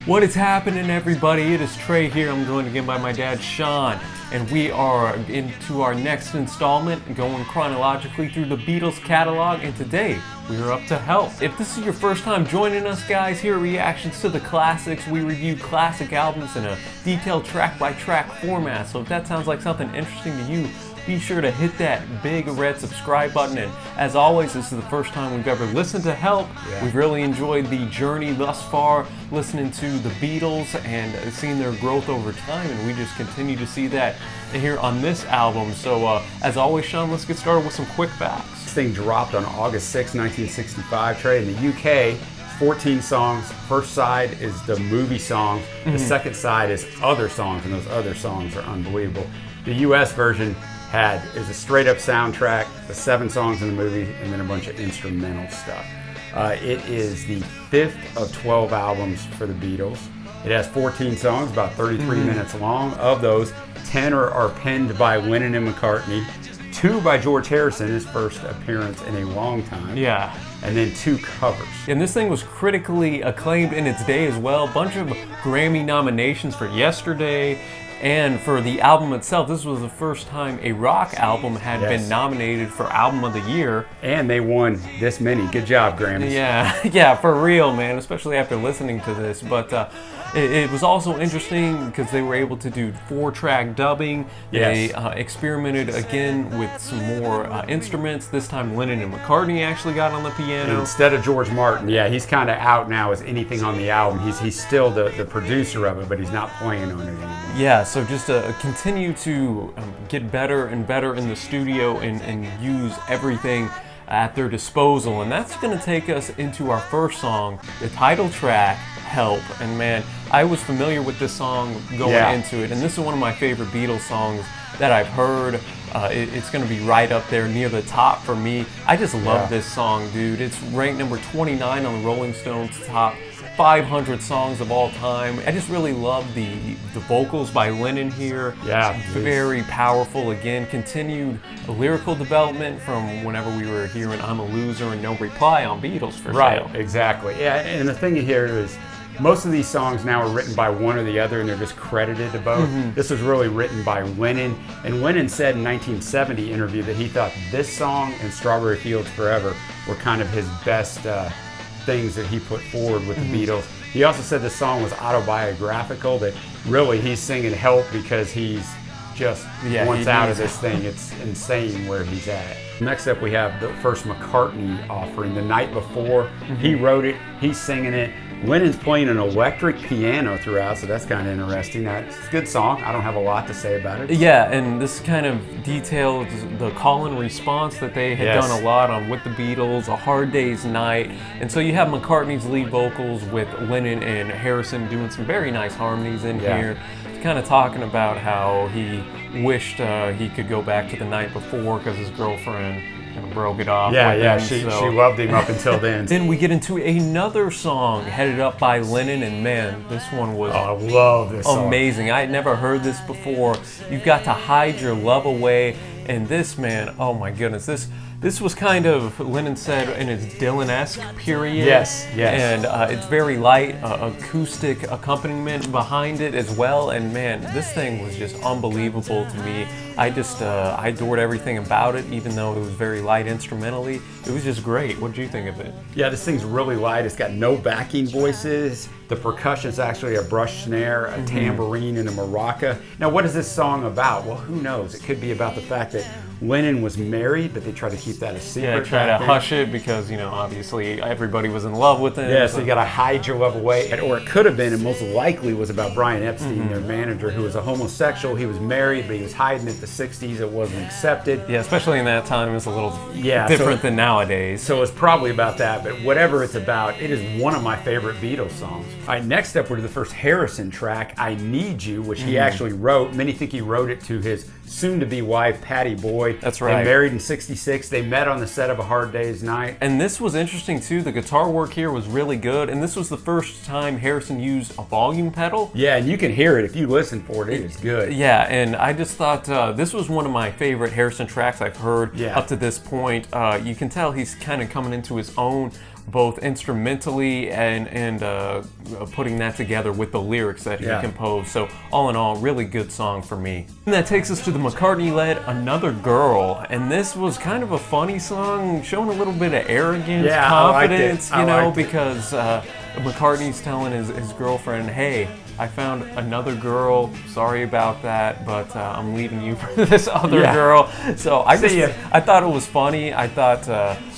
What is happening, everybody? It is Trey here. I'm joined again by my dad, Sean, and we are into our next installment, going chronologically through the Beatles catalog, and today we are up to Help. If this is your first time joining us, guys, here are reactions to the classics. We review classic albums in a detailed track-by-track format, so if that sounds like something interesting to you, be sure to hit that big red subscribe button. And as always, this is the first time we've ever listened to Help. We've really enjoyed the journey thus far, listening to the Beatles and seeing their growth over time, and we just continue to see that here on this album. So as always, Sean, let's get started with some quick facts. This thing dropped on August 6, 1965, Trey, in the UK. 14 songs. First side is the movie songs. The second side is other songs, and those other songs are unbelievable. The US version is a straight up soundtrack, the 7 songs in the movie, and then a bunch of instrumental stuff. It is the 5th of 12 albums for the Beatles. It has 14 songs, about 33 minutes long. Of those, 10 are penned by Lennon and McCartney, 2 by George Harrison, his first appearance in a long time. Yeah. And then 2 covers. And this thing was critically acclaimed in its day as well. A bunch of Grammy nominations for Yesterday. And for the album itself, this was the first time a rock album had been nominated for Album of the Year. And they won this many. Good job, Grammys. Yeah, for real, man, especially after listening to this. But it was also interesting because they were able to do 4-track dubbing. They experimented again with some more instruments. This time Lennon and McCartney actually got on the piano. And instead of George Martin, he's kind of out now as anything on the album. He's still the producer of it, but he's not playing on it anymore. Yeah, so just continue to get better and better in the studio and use everything at their disposal. And that's going to take us into our first song, the title track, Help. And man, I was familiar with this song going into it, and this is one of my favorite Beatles songs that I've heard. It's going to be right up there near the top for me. I just love this song, dude. It's ranked number 29 on the Rolling Stones top 500 songs of all time. I just really love the vocals by Lennon here. Very powerful. Again, continued lyrical development from whenever we were hearing I'm a Loser and No Reply on Beatles for sale. Exactly. Yeah, and the thing here is most of these songs now are written by one or the other, and they're just credited to both. This was really written by Lennon, and Lennon said in 1970 interview that he thought this song and Strawberry Fields Forever were kind of his best things that he put forward with the Beatles. He also said the song was autobiographical, that really he's singing Help because he's just wants out of this thing. It's insane where he's at. Next up we have the first McCartney offering, The Night Before. He wrote it, he's singing it. Lennon's playing an electric piano throughout, so that's kind of interesting. It's a good song. I don't have a lot to say about it. Yeah, and this kind of details the call and response that they had done a lot on with the Beatles, A Hard Day's Night. And so you have McCartney's lead vocals with Lennon and Harrison doing some very nice harmonies in here. Kind of talking about how he wished he could go back to the night before because his girlfriend kind of broke it off. She loved him up until then. Then we get into another song headed up by Lennon, and man, this one was I love this amazing. I had never heard this before. You've Got to Hide Your Love Away, and this, man, oh my goodness, this was kind of, Lennon said, in its Dylan-esque period. And it's very light, acoustic accompaniment behind it as well. And man, this thing was just unbelievable to me. I adored everything about it, even though it was very light instrumentally. It was just great. What did you think of it? Yeah, this thing's really light. It's got no backing voices. The percussion is actually a brush snare, a tambourine, and a maraca. Now, what is this song about? Well, who knows? It could be about the fact that Lennon was married, but they tried to keep that a secret. Yeah, try to hush it because, obviously everybody was in love with him. Yeah, so you got to hide your love away. Or it could have been, and most likely was about Brian Epstein, their manager, who was a homosexual. He was married, but he was hiding it. The 60s, it wasn't accepted. Yeah, especially in that time, it was a little different than nowadays. So it's probably about that, but whatever it's about, it is one of my favorite Beatles songs. All right, next up we're to the first Harrison track, I Need You, which he actually wrote. Many think he wrote it to his soon-to-be wife, Pattie Boyd. That's right. They married in '66. They met on the set of A Hard Day's Night. And this was interesting, too. The guitar work here was really good, and this was the first time Harrison used a volume pedal. Yeah, and you can hear it. If you listen for it, it is good. Yeah, and I just thought this was one of my favorite Harrison tracks I've heard up to this point. You can tell he's kind of coming into his own both instrumentally and putting that together with the lyrics that he composed. So all in all, really good song for me. And that takes us to the McCartney-led Another Girl, and this was kind of a funny song, showing a little bit of arrogance, confidence, because McCartney's telling his girlfriend, hey, I found another girl, sorry about that, but I'm leaving you for this other girl. So I thought it was funny. I thought,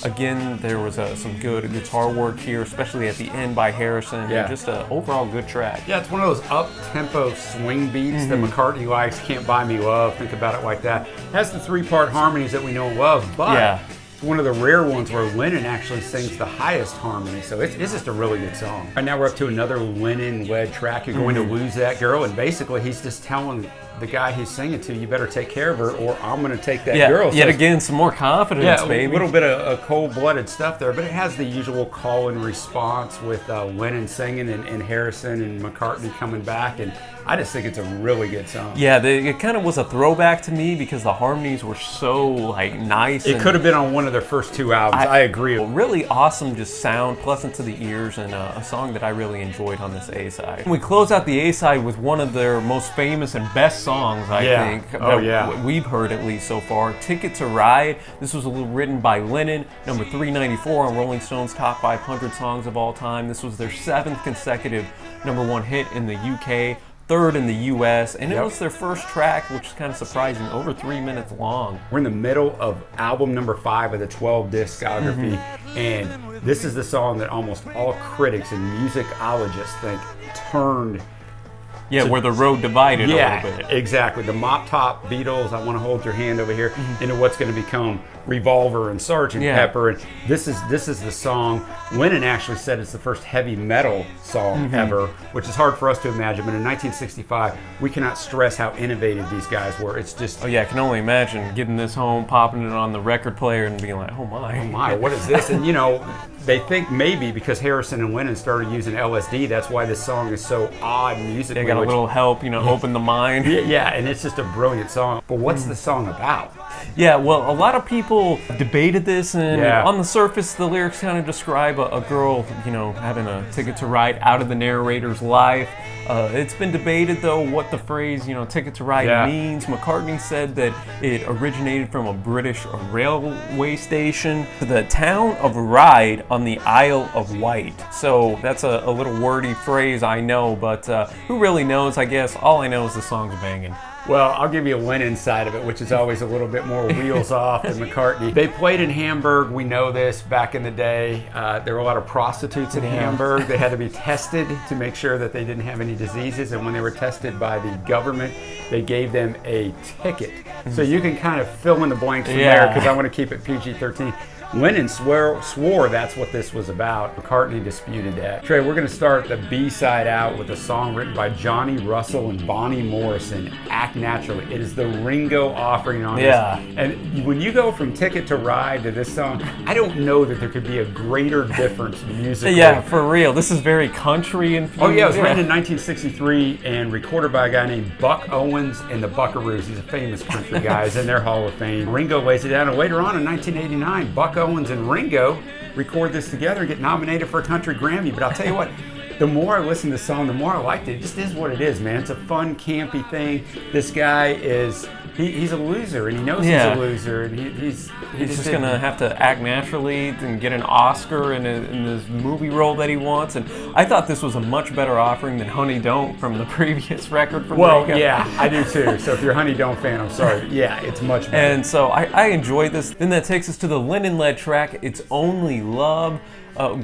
again, there was some good guitar work here, especially at the end by Harrison. And just an overall good track. Yeah, it's one of those up-tempo swing beats that McCartney likes. Can't Buy Me Love, think about it like that. It has the three-part harmonies that we know and love, but it's one of the rare ones where Lennon actually sings the highest harmony. So it's just a really good song. Right now we're up to another Lennon-led track, You're Going to Lose That Girl, and basically he's just telling the guy he's singing to, you better take care of her or I'm going to take that girl. So yet again, some more confidence, baby. A little bit of cold-blooded stuff there, but it has the usual call and response with Lennon singing and Harrison and McCartney coming back, and I just think it's a really good song. Yeah, it kind of was a throwback to me because the harmonies were so nice. It could have been on one of their first two albums. I agree. Really awesome, just sound, pleasant to the ears, and a song that I really enjoyed on this A-side. We close out the A-side with one of their most famous and best songs, I think, that we've heard at least so far, Ticket to Ride. This was written by Lennon, number 394 on Rolling Stone's Top 500 Songs of All Time. This was their 7th consecutive #1 hit in the UK, 3rd in the US, and it was their first track, which is kind of surprising, over 3 minutes long. We're in the middle of album number 5 of the 12 discography, and this is the song that almost all critics and musicologists think turned where the road divided a little bit. Exactly. The Mop Top Beatles, I Want to Hold Your Hand over here, into what's going to become Revolver and Sgt. Pepper. And this is the song. Lennon actually said it's the first heavy metal song ever, which is hard for us to imagine. But in 1965, we cannot stress how innovative these guys were. It's just... Oh yeah, I can only imagine getting this home, popping it on the record player and being like, oh my, what is this? And they think maybe because Harrison and Lennon started using LSD, that's why this song is so odd musically. They got a little help, open the mind. Yeah, and it's just a brilliant song. But what's the song about? Yeah, well, a lot of people debated this, and on the surface, the lyrics kind of describe a girl, having a ticket to ride out of the narrator's life. It's been debated, though, what the phrase, ticket to ride means. McCartney said that it originated from a British railway station to the town of Ryde on the Isle of Wight. So that's a little wordy phrase, I know, but who really knows, I guess. All I know is the song's banging. Well, I'll give you a Lennon side of it, which is always a little bit more wheels off than McCartney. They played in Hamburg. We know this back in the day. There were a lot of prostitutes in Hamburg. They had to be tested to make sure that they didn't have any diseases. And when they were tested by the government, they gave them a ticket. So you can kind of fill in the blanks from there because I want to keep it PG-13. Lennon swore that's what this was about. McCartney disputed that. Trey, we're going to start the B-side out with a song written by Johnny Russell and Bonnie Morrison, Act Naturally. It is the Ringo offering on this. And when you go from Ticket to Ride to this song, I don't know that there could be a greater difference musically. Yeah, for real. This is very country infused. Oh yeah, it was written in 1963 and recorded by a guy named Buck Owens and the Buckaroos. He's a famous country guy. He's in their Hall of Fame. Ringo lays it down, and later on in 1989, Buck Owens and Ringo record this together and get nominated for a country Grammy. But I'll tell you what, the more I listen to the song, the more I liked it. It just is what it is, man. It's a fun, campy thing. This guy is, he's a loser, and he knows he's a loser. And he's just going to have to act naturally and get an Oscar in this movie role that he wants. And I thought this was a much better offering than Honey Don't from the previous record from Ringo. Yeah, I do too. So if you're a Honey Don't fan, I'm sorry. Yeah, it's much better. And so I enjoyed this. Then that takes us to the Lennon-led track, It's Only Love.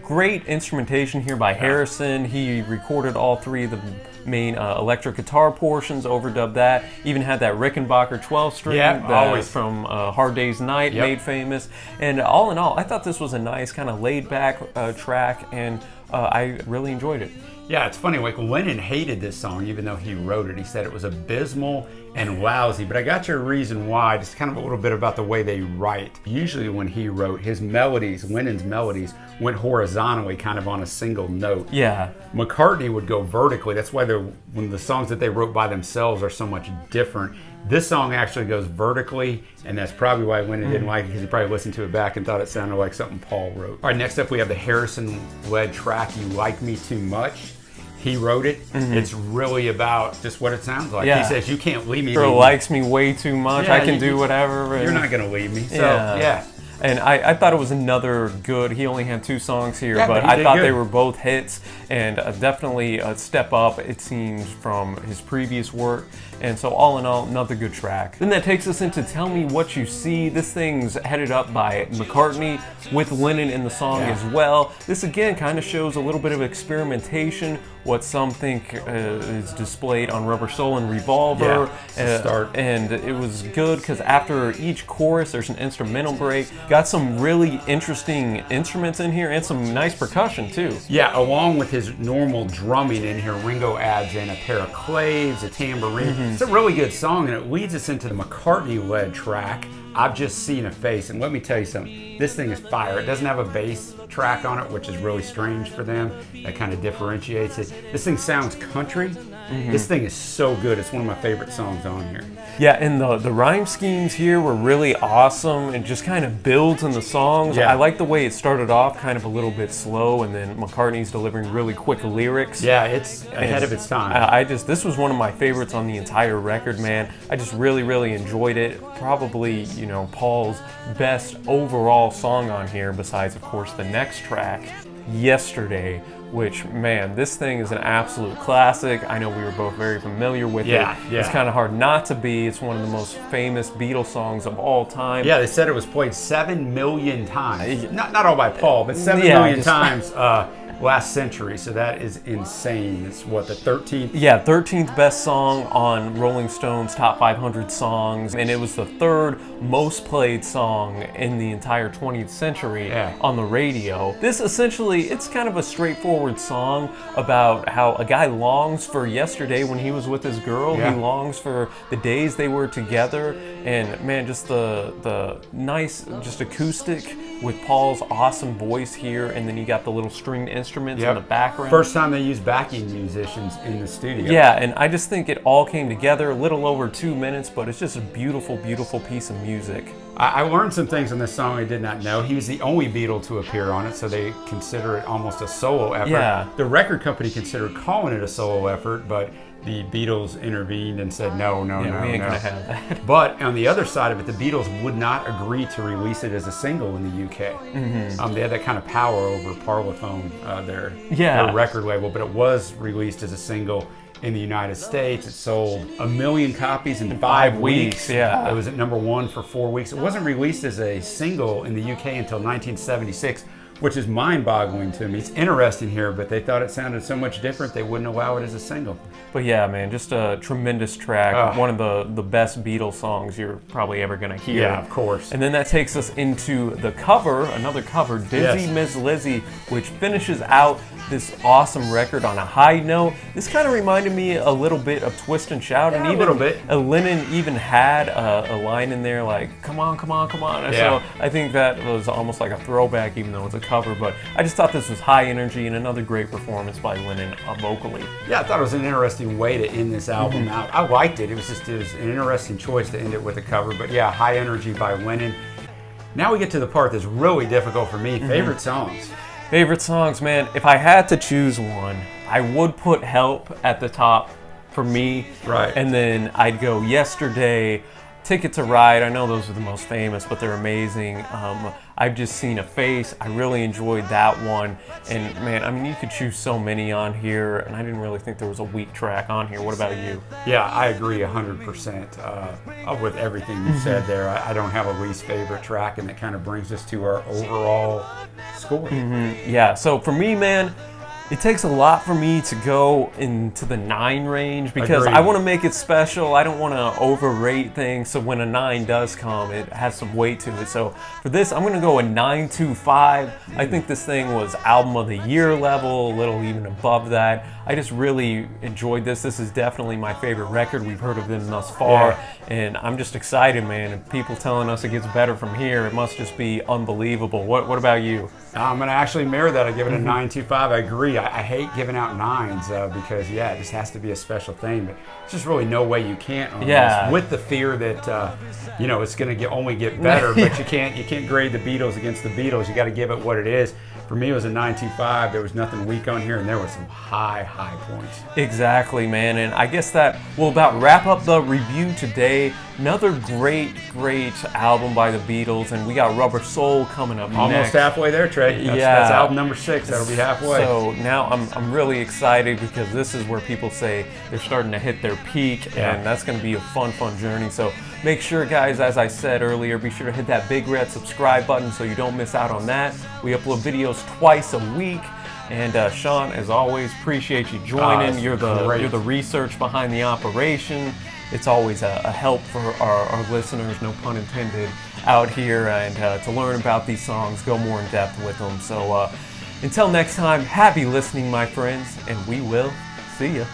Great instrumentation here by Harrison. He recorded all 3 of the main electric guitar portions, overdubbed that. Even had that Rickenbacker 12-string from Hard Day's Night, made famous. And all in all, I thought this was a nice kind of laid-back track, and I really enjoyed it. Yeah, it's funny, like Lennon hated this song even though he wrote it. He said it was abysmal and lousy, but I got your reason why, just kind of a little bit about the way they write. Usually when he wrote, his melodies, Lennon's melodies, went horizontally, kind of on a single note. Yeah. McCartney would go vertically. That's why when the songs that they wrote by themselves are so much different. This song actually goes vertically, and that's probably why Lennon didn't like it, because he probably listened to it back and thought it sounded like something Paul wrote. All right, next up we have the Harrison-led track, You Like Me Too Much. He wrote it. It's really about just what it sounds like. Yeah. He says, you can't leave me. Girl likes me way too much. Yeah, I can do whatever. You're not going to leave me. So, yeah. And I thought it was another good, he only had 2 songs here, Yeah, but he I did thought good. they were both hits, and definitely a step up, it seems, from his previous work. And so all in all, another good track. Then that takes us into Tell Me What You See. This thing's headed up by McCartney with Lennon in the song as well. This again kind of shows a little bit of experimentation, what some think is displayed on Rubber Soul and Revolver. Start. And it was good because after each chorus there's an instrumental break. Got some really interesting instruments in here and some nice percussion too. Yeah, along with his normal drumming in here, Ringo adds in a pair of claves, a tambourine. It's a really good song, and it leads us into the McCartney-led track, I've Just Seen a Face. And let me tell you something, this thing is fire. It doesn't have a bass track on it, which is really strange for them. That kind of differentiates it. This thing sounds country. This thing is so good. It's one of my favorite songs on here. Yeah, and the rhyme schemes here were really awesome and just kind of builds in the songs. Yeah. I like the way it started off kind of a little bit slow, and then McCartney's delivering really quick lyrics. Yeah, it's ahead of its time. This was one of my favorites on the entire record, man. I just really, really enjoyed it. Probably, Paul's best overall song on here, besides, of course, the next track, Yesterday, which, man, this thing is an absolute classic. I know we were both very familiar with it. It's kind of hard not to be. It's one of the most famous Beatles songs of all time. Yeah, they said it was played 7 million times. Not all by Paul, but 7 million times last century. So that is insane. It's what, the 13th? Yeah, 13th best song on Rolling Stone's Top 500 Songs. And it was the 3rd most played song in the entire 20th century on the radio. This essentially, it's kind of a straightforward song about how a guy longs for yesterday when he was with his girl. He longs for the days they were together. And man, just the nice, just acoustic with Paul's awesome voice here. And then you got the little stringed instruments in the background. First time they used backing musicians in the studio. Yeah, and I just think it all came together, a little over 2 minutes, but it's just a beautiful, beautiful piece of music. I learned some things on this song I did not know. He was the only Beatle to appear on it, so they consider it almost a solo effort. Yeah. The record company considered calling it a solo effort, but the Beatles intervened and said, no. We ain't gonna have that. But on the other side of it, the Beatles would not agree to release it as a single in the UK. They had that kind of power over Parlophone, their record label, but it was released as a single in the United States. It sold 1 million copies in 5 weeks. Yeah. It was at #1 for 4 weeks. It wasn't released as a single in the UK until 1976, which is mind-boggling to me. It's interesting here, but they thought it sounded so much different they wouldn't allow it as a single. But yeah, man, just a tremendous track. One of the best Beatles songs you're probably ever gonna hear. Yeah, of course. And then that takes us into the cover, another cover, Dizzy Miss Lizzy, which finishes out this awesome record on a high note. This kind of reminded me a little bit of Twist and Shout, and even a little bit. Lennon even had a line in there like, come on, come on, come on. And so I think that was almost like a throwback, even though it's a cover, but I just thought this was high energy and another great performance by Lennon vocally. Yeah, I thought it was an interesting way to end this album out. I liked it. It was an interesting choice to end it with a cover, but yeah, high energy by Lennon. Now we get to the part that's really difficult for me. Favorite songs. Favorite songs, man. If I had to choose one, I would put Help at the top for me. Right. And then I'd go Yesterday, Ticket to Ride. I know those are the most famous, but they're amazing. I've Just Seen a Face. I really enjoyed that one. And man, I mean, you could choose so many on here, and I didn't really think there was a weak track on here. What about you? Yeah, I agree 100% with everything you said there. I don't have a least favorite track, and that kind of brings us to our overall score. Yeah, so for me, man, it takes a lot for me to go into the 9 range because Agreed. I want to make it special. I don't want to overrate things, so when a 9 does come, it has some weight to it. So for this, I'm going to go a 9.25. I think this thing was album of the year level, a little even above that. I just really enjoyed this. This is definitely my favorite record we've heard of them thus far, and I'm just excited, man. And people telling us it gets better from here, it must just be unbelievable. What about you? I'm going to actually mirror that. I give it a 9.25. I agree. I hate giving out 9s because, it just has to be a special thing. But there's just really no way you can't on this, with the fear that, it's going to only get better. But you can't grade the Beatles against the Beatles. You got to give it what it is. For me, it was a 9.25. There was nothing weak on here, and there were some high points. Exactly, man. And I guess that will about wrap up the review today. Another great album by the Beatles, and we got Rubber Soul coming up Almost next. halfway there, Trey. That's album number 6. That'll be halfway. So now I'm really excited because this is where people say they're starting to hit their peak, and that's going to be a fun journey. So make sure, guys, as I said earlier, be sure to hit that big red subscribe button so you don't miss out on that. We upload videos twice a week. And Sean, as always, appreciate you joining. You're the research behind the operation. It's always a help for our listeners, no pun intended, out here, and to learn about these songs, go more in depth with them. So until next time, happy listening, my friends, and we will see ya.